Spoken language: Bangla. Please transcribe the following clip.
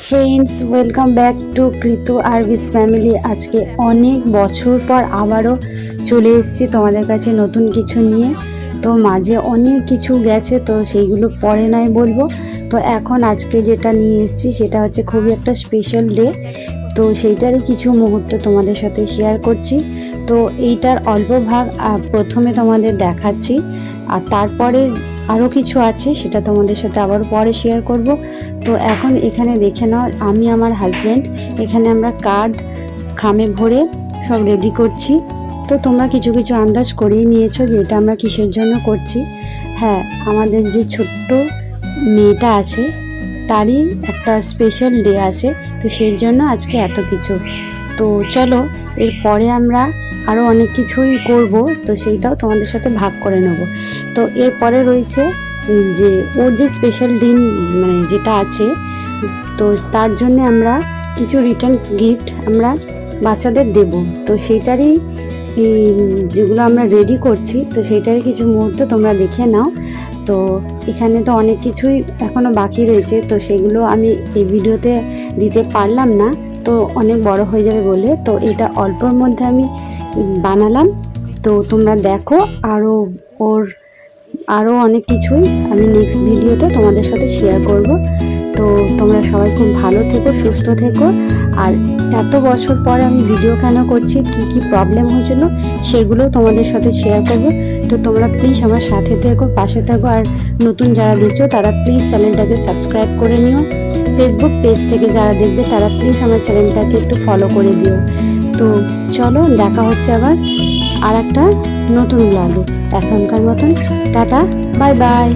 Friends, welcome back to Kritu Arvis family. আজকে অনেক বছর পর আবারও চলে এসেছি তোমাদের কাছে নতুন কিছু নিয়ে। তো মাঝে অনেক কিছু গেছে, তো সেইগুলো পরে নয় বলবো। তো এখন আজকে যেটা নিয়ে এসেছি সেটা হচ্ছে খুবই একটা স্পেশাল ডে, তো সেইটারই কিছু মুহূর্ত তোমাদের সাথে শেয়ার করছি। তো এইটার অল্প ভাগ প্রথমে তোমাদের দেখাচ্ছি, আর তারপরে আরও কিছু আছে সেটা তোমাদের সাথে আবার পরে শেয়ার করব। তো এখন এখানে দেখে নাও, আমি আমার হাজব্যান্ড এখানে আমরা কার্ড খামে ভরে সব রেডি করছি। তো তোমরা কিছু কিছু আন্দাজ করেই নিয়েছো যে এটা আমরা কিসের জন্য করছি। হ্যাঁ, আমাদের যে ছোট্ট মেয়েটা আছে তারই একটা স্পেশাল ডে আছে, তো সেই জন্য আজকে এত কিছু। তো চলো, এরপরে আমরা আরও অনেক কিছুই করব, তো সেইটাও তোমাদের সাথে ভাগ করে নেব। তো এরপরে রয়েছে যে ওর যে স্পেশাল দিন মানে যেটা আছে, তো তার জন্য আমরা কিছু রিটার্নস গিফট আমরা বাচ্চাদের দেব। তো সেইটারই যেগুলো আমরা রেডি করছি, তো সেইটারই কিছু মুহূর্ত তোমরা দেখে নাও। তো এখানে তো অনেক কিছুই এখনও বাকি রয়েছে, তো সেগুলো আমি এই ভিডিওতে দিতে পারলাম না, তো অনেক বড় হয়ে যাবে বলে। তো এটা অল্পর মধ্যে আমি বানালাম, তো তোমরা দেখো। আরও অনেক কিছুই আমি নেক্সট ভিডিওতে তোমাদের সাথে শেয়ার করব। তো তোমরা সবাই খুব ভালো থেকো, সুস্থ থেকো। আর এত বছর পরে আমি ভিডিও কেন করছি, কি প্রবলেম হয়েছিল সেগুলো তোমাদের সাথে শেয়ার করব। তো তোমরা প্লিজ আমার সাথে থেকো, পাশে থাকো। আর নতুন যারা দেখছো তারা প্লিজ চ্যানেলটাকে সাবস্ক্রাইব করে নিও। ফেসবুক পেজ থেকে যারা দেখবে তারা প্লিজ আমার চ্যানেলটাকে একটু ফলো করে দিও। তো চলো, দেখা হচ্ছে আবার আর একটা নতুন ব্লগে। এখনকার মতন টাটা, বাই বাই।